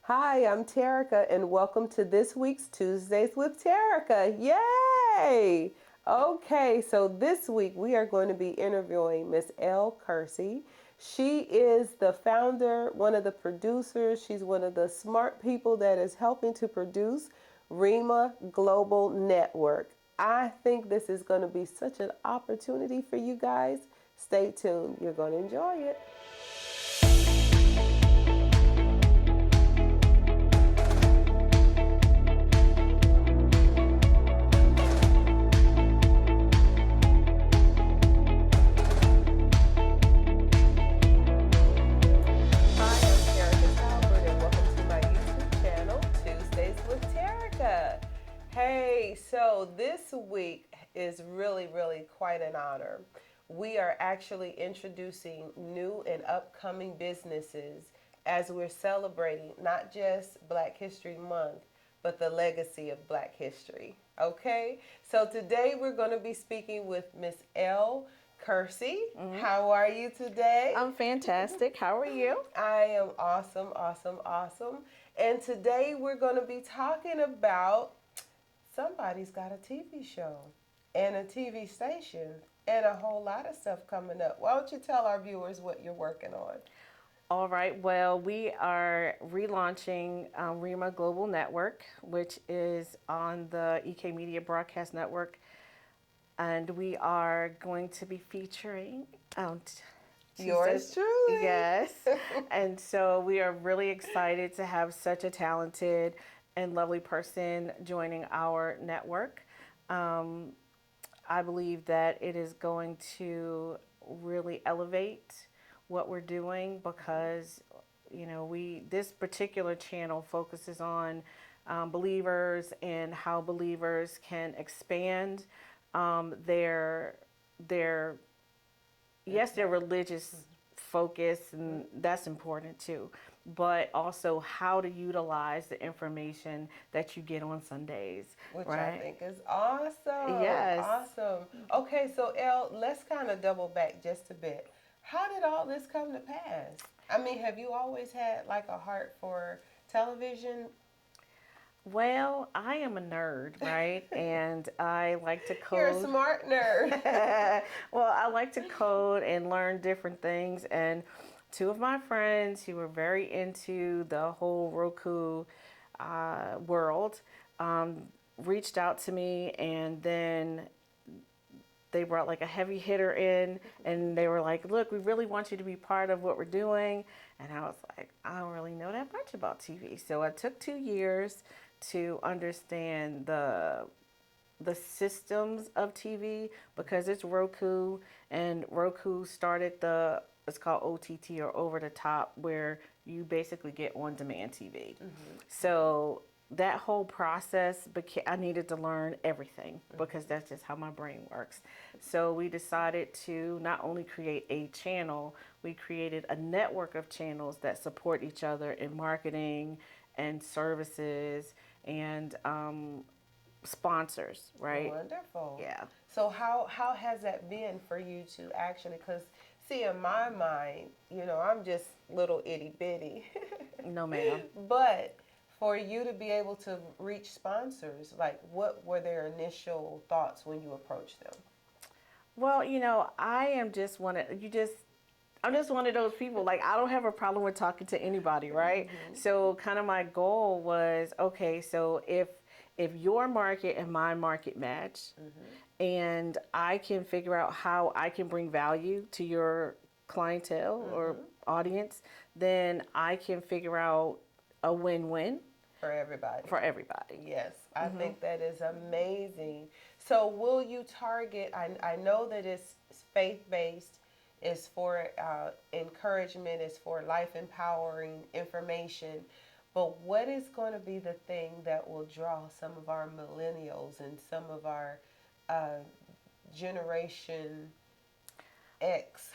Hi, I'm Terica, and welcome to this week's Tuesdays with Terica. Yay! Okay, so this week we are going to be interviewing Miss Elle Kersey. She is the founder, one of the producers. She's one of the smart people that is helping to produce Rhema Global Network. I think this is going to be such an opportunity for you guys. Stay tuned. You're going to enjoy it. Hi, I'm Terica Talbert, and welcome to my YouTube channel, Tuesdays with Terica. Hey, so this week is really quite an honor. We are actually introducing new and upcoming businesses as we're celebrating not just Black History Month, but the legacy of Black history. Okay, so today we're going to be speaking with Miss Elle Kersey. How are you today? I'm fantastic. How are you? I am awesome. And today we're going to be talking about somebody's got a TV show and a TV station and a whole lot of stuff coming up. Why don't you tell our viewers what you're working on? All right. Well, we are relaunching Rhema Global Network, which is on the EK Media Broadcast Network. And we are going to be featuring Yours truly. Yes. And so we are really excited to have such a talented and lovely person joining our network. I believe that it is going to really elevate what we're doing because, this particular channel focuses on believers and how believers can expand their yes, their religious focus, and that's important too, but also how to utilize the information that you get on Sundays, Which right? I think is awesome. Yes. Awesome. Okay, so Elle, let's kind of double back just a bit. How did all this come to pass? I mean, have you always had like a heart for television? Well, I am a nerd, right? And I like to You're a code. smart nerd. Well, I like to code and learn different things. And two of my friends who were very into the whole Roku world reached out to me, and then they brought like a heavy hitter in, and they were like, look, we really want you to be part of what we're doing. And I was like, I don't really know that much about TV. So I took 2 years to understand the systems of TV because it's Roku, and Roku started it's called OTT, or over the top, where you basically get on demand TV. So that whole process, I needed to learn everything because that's just how my brain works. So we decided to not only create a channel, we created a network of channels that support each other in marketing and services and sponsors, right? Wonderful. Yeah. So how has that been for you to actually, because see, in my mind, I'm just little itty bitty. No, ma'am. But for you to be able to reach sponsors, like what were their initial thoughts when you approached them? Well, I am just I'm just one of those people. Like, I don't have a problem with talking to anybody, right? So kind of my goal was, okay, so if your market and my market match, and I can figure out how I can bring value to your clientele or audience, then I can figure out a win-win For everybody. for everybody. Yes, I think that is amazing. So, will you target? I know that it's faith based, it's for encouragement, it's for life empowering information. But what is going to be the thing that will draw some of our millennials and some of our uh, generation X?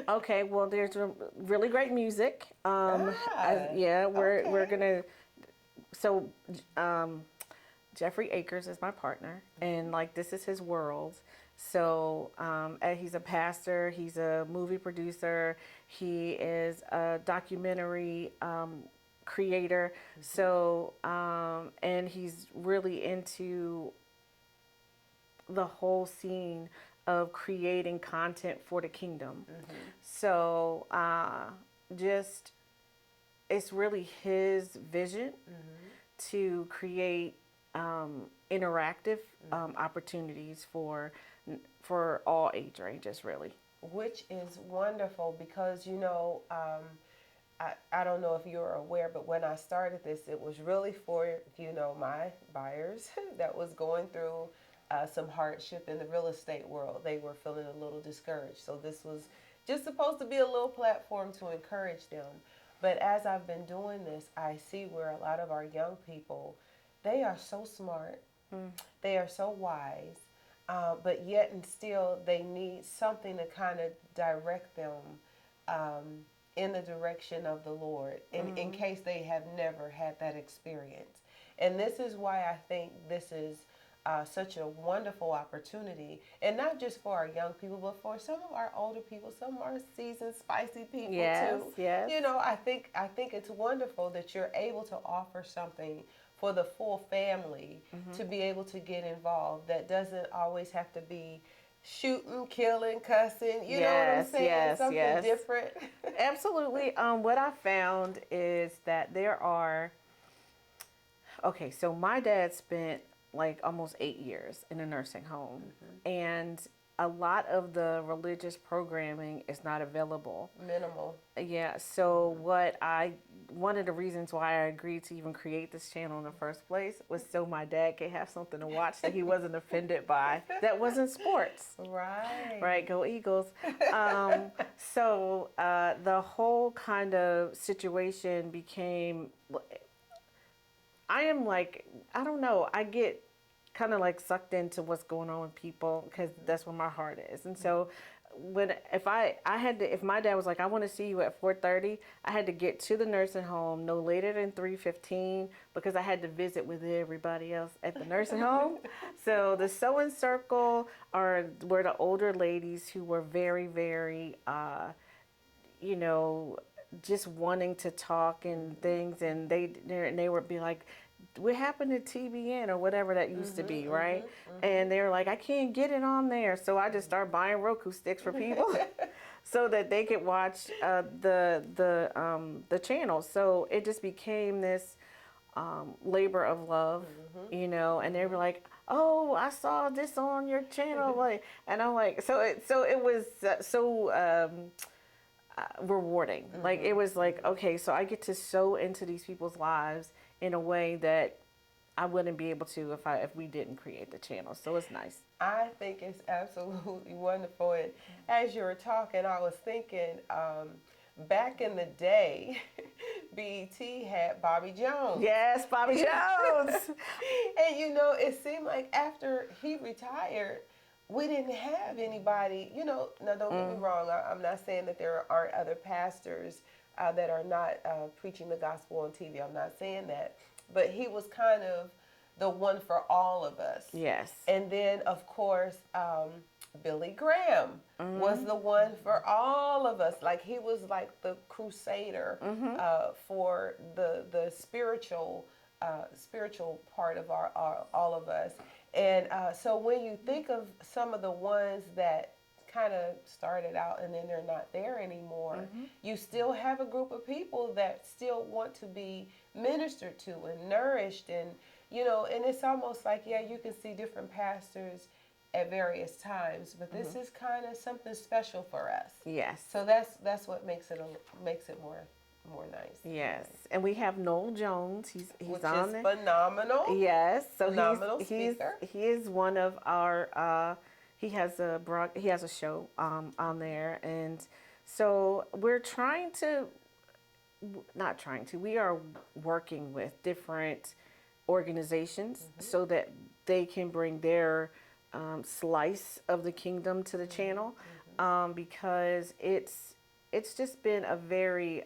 Okay, well, there's really great music. Yeah, we're Okay. gonna. So, Jeffrey Akers is my partner, and like this is his world. So, and he's a pastor. He's a movie producer. He is a documentary creator. So, and he's really into the whole scene of creating content for the kingdom. So, just it's really his vision to create interactive opportunities for all age ranges, really. Which is wonderful because, I don't know if you're aware, but when I started this, it was really for, my buyers that was going through some hardship in the real estate world. They were feeling a little discouraged. So this was just supposed to be a little platform to encourage them. But as I've been doing this, I see where a lot of our young people, they are so smart, they are so wise, but yet and still they need something to kind of direct them in the direction of the Lord in case they have never had that experience. And this is why I think this is such a wonderful opportunity, and not just for our young people, but for some of our older people, some of our seasoned, spicy people too. Yes. I think it's wonderful that you're able to offer something for the full family to be able to get involved. That doesn't always have to be shooting, killing, cussing. You know what I'm saying? Something different. Absolutely. What I found is that there are. Okay, so my dad spent like almost 8 years in a nursing home, and a lot of the religious programming is not available. Minimal. Yeah, so one of the reasons why I agreed to even create this channel in the first place was so my dad could have something to watch that he wasn't offended by, that wasn't sports. Right, go Eagles. So the whole kind of situation became, I am like, I don't know, I get kind of like sucked into what's going on with people because that's where my heart is. And so if my dad was like, I want to see you at 4:30, I had to get to the nursing home no later than 3:15 because I had to visit with everybody else at the nursing home. So the sewing circle were the older ladies who were very, very, just wanting to talk and things, and they would be like, what happened to TBN or whatever that used to be, right? And they were like, I can't get it on there. So I just started buying Roku sticks for people so that they could watch the channel. So it just became this labor of love, and they were like, oh, I saw this on your channel. Like, and I'm like, so it was so rewarding. Like, it was like, okay, so I get to sow into these people's lives in a way that I wouldn't be able to if we didn't create the channel. So it's nice. I think it's absolutely wonderful. And as you were talking, I was thinking, back in the day, BET had Bobby Jones. Yes, Bobby Jones. And it seemed like after he retired, we didn't have anybody, now don't get me wrong, I'm not saying that there aren't other pastors that are not preaching the gospel on TV. I'm not saying that. But he was kind of the one for all of us. Yes. And then, of course, Billy Graham was the one for all of us. Like, he was like the crusader for the spiritual part of our all of us. And so when you think of some of the ones that kind of started out and then they're not there anymore, you still have a group of people that still want to be ministered to and nourished, and and it's almost like, you can see different pastors at various times, but this is kind of something special for us. Yes. So that's what makes it more nice. Yes. And we have Noel Jones. He's Which on is there. Phenomenal. Yes. So Phenomenal speaker. He is one of our he has a show on there, and so we are working with different organizations so that they can bring their slice of the kingdom to the channel, because it's just been a very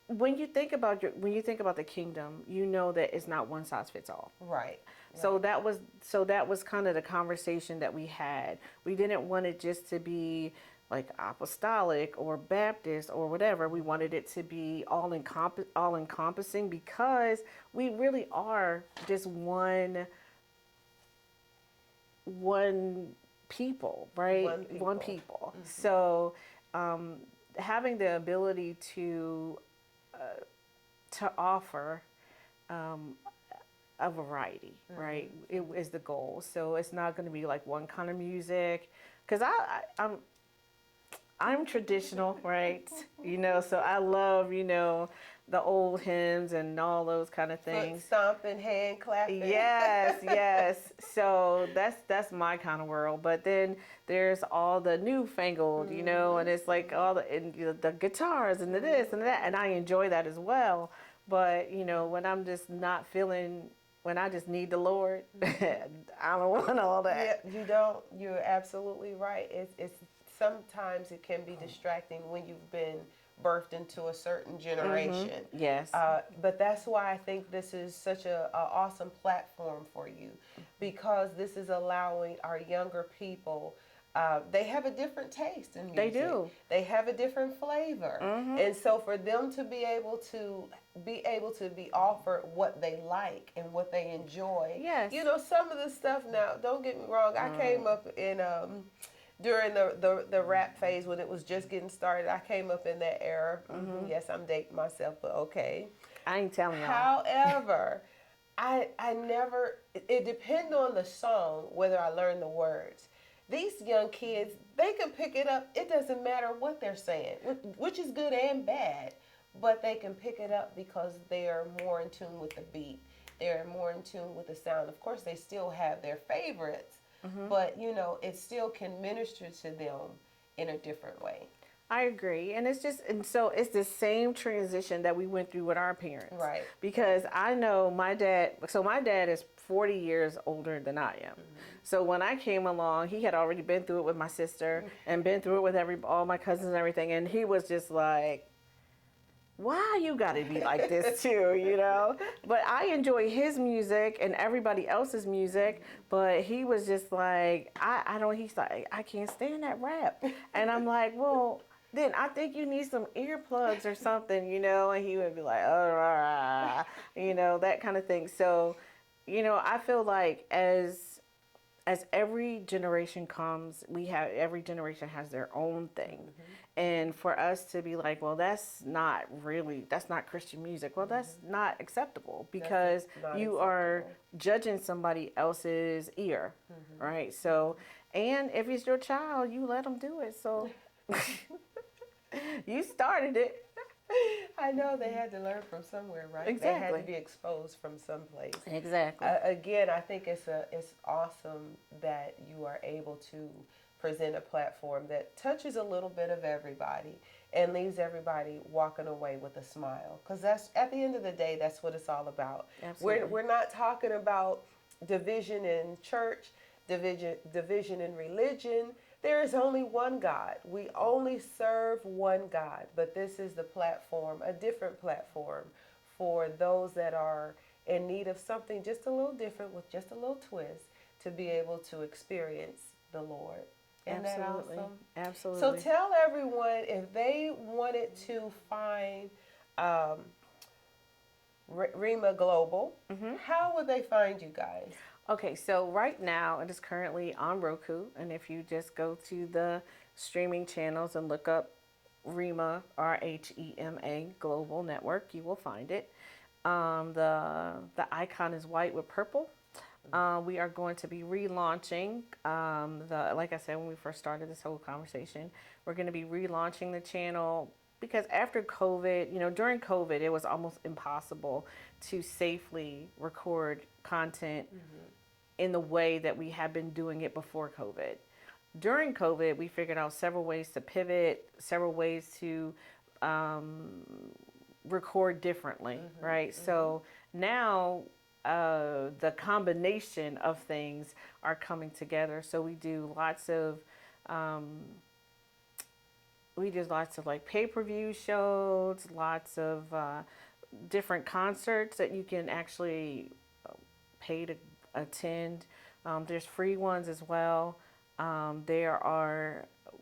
when you think about the kingdom, that it's not one size fits all. Right. So that was kind of the conversation that we had. We didn't want it just to be like apostolic or Baptist or whatever. We wanted it to be all encompassing, because we really are just one people, right? One people. Mm-hmm. So having the ability to offer a variety, right? It is the goal. So it's not going to be like one kind of music, because I'm traditional, right? So I love, the old hymns and all those kind of things. Foot stomping, hand clapping. Yes, yes. So that's my kind of world. But then there's all the newfangled, and it's like all the guitars and the this and that, and I enjoy that as well. But when I'm just not feeling, when I just need the Lord, I don't want all that. Yeah, you don't. You're absolutely right. It's sometimes it can be distracting when you've been birthed into a certain generation. Yes. But that's why I think this is such a awesome platform for you, because this is allowing our younger people. They have a different taste in music. They do. They have a different flavor, and so for them to be able to be offered what they like and what they enjoy. Yes. Some of the stuff. Now, don't get me wrong. I came up in during the rap phase, when it was just getting started. I came up in that era. Yes, I'm dating myself, but okay. I ain't telling y'all. However, I never. It depends on the song whether I learn the words. These young kids, they can pick it up. It doesn't matter what they're saying, which is good and bad, but they can pick it up because they are more in tune with the beat. They're more in tune with the sound. Of course, they still have their favorites, but it still can minister to them in a different way. I agree. And so it's the same transition that we went through with our parents. Right. Because I know my dad is 40 years older than I am. So when I came along, he had already been through it with my sister and been through it with all my cousins and everything. And he was just like, why you got to be like this too, But I enjoy his music and everybody else's music. But he was just like, he's like, I can't stand that rap. And I'm like, well, then I think you need some earplugs or something, And he would be like, oh, that kind of thing. So, I feel like as every generation comes, every generation has their own thing. And for us to be like, well, that's not Christian music. Well, that's not acceptable, because you are judging somebody else's ear, right? So, and if it's your child, you let them do it. So you started it. I know they had to learn from somewhere, right? Exactly. They had to be exposed from someplace. Exactly. Again, I think it's awesome that you are able to present a platform that touches a little bit of everybody and leaves everybody walking away with a smile. Because that's, at the end of the day, that's what it's all about. Absolutely. We're not talking about division in church, division in religion. There is only one God. We only serve one God. But this is the platform, a different platform, for those that are in need of something just a little different, with just a little twist, to be able to experience the Lord. Isn't that awesome? Absolutely. So tell everyone, if they wanted to find Rhema Global, how would they find you guys? Okay, so right now it is currently on Roku, and if you just go to the streaming channels and look up Rhema, RHEMA Global Network, you will find it. The icon is white with purple. We are going to be relaunching like I said when we first started this whole conversation, we're going to be relaunching the channel, because after COVID, during COVID, it was almost impossible to safely record content in the way that we had been doing it before COVID. During COVID, we figured out several ways to pivot, several ways to record differently, right? So now the combination of things are coming together. So we do lots of like pay-per-view shows, lots of different concerts that you can actually pay to attend. There's free ones as well.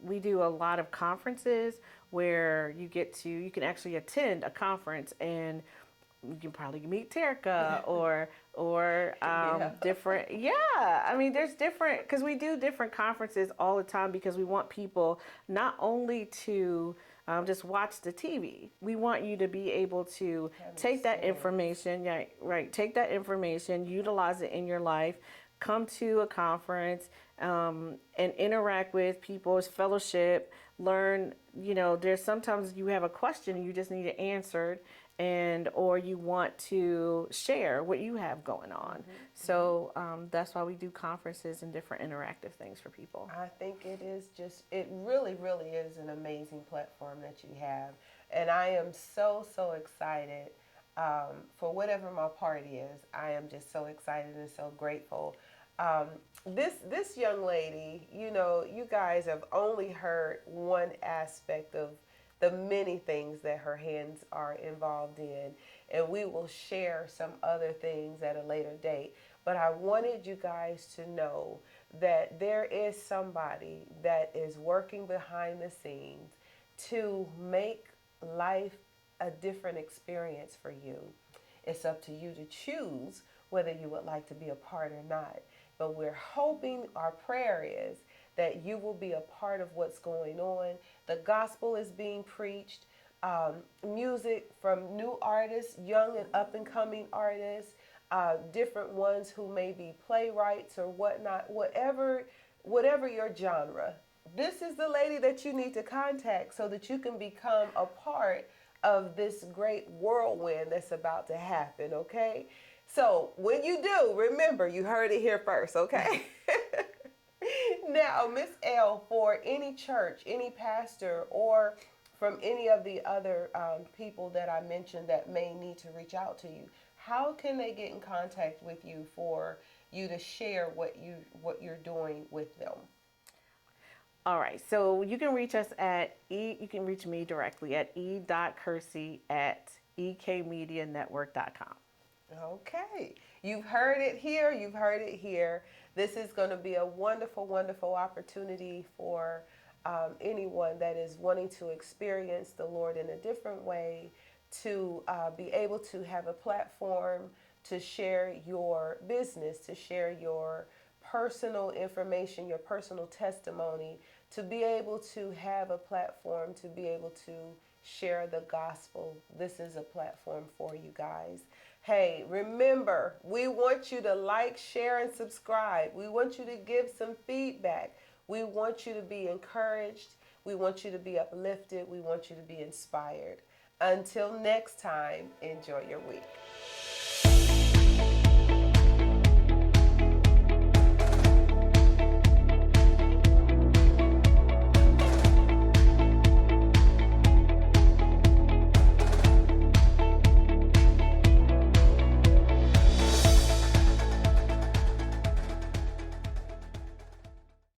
we do a lot of conferences where you can actually attend a conference and you can probably meet Terica or different. Yeah, I mean, there's different because we do different conferences all the time because we want people not only to just watch the TV. We want you to be able to take that information, yeah, right, take that information, utilize it in your life, come to a conference and interact with people, fellowship, learn. There's sometimes you have a question and you just need it answered, and or you want to share what you have going on. So that's why we do conferences and different interactive things for people. I think it really, really is an amazing platform that you have. And I am so, so excited for whatever my party is. I am just so excited and so grateful. This young lady, you guys have only heard one aspect of the many things that her hands are involved in, and we will share some other things at a later date. But I wanted you guys to know that there is somebody that is working behind the scenes to make life a different experience for you. It's up to you to choose whether you would like to be a part or not. But we're hoping, our prayer is that you will be a part of what's going on. The gospel is being preached. Music from new artists, young and up and coming artists, different ones who may be playwrights or whatnot, whatever your genre. This is the lady that you need to contact so that you can become a part of this great whirlwind that's about to happen, okay? So when you do, remember, you heard it here first, okay? Now, Miss Elle, for any church, any pastor, or from any of the other people that I mentioned that may need to reach out to you, how can they get in contact with you for you to share what you're doing with them? All right, so you can reach us at you can reach me directly at e.kersey@ekmedianetwork.com. Okay, you've heard it here. You've heard it here. This is going to be a wonderful, wonderful opportunity for anyone that is wanting to experience the Lord in a different way, to be able to have a platform to share your business, to share your personal information, your personal testimony, to be able to have a platform, to be able to share the gospel. This is a platform for you guys. Hey, remember, we want you to like, share, and subscribe. We want you to give some feedback. We want you to be encouraged. We want you to be uplifted. We want you to be inspired. Until next time, enjoy your week.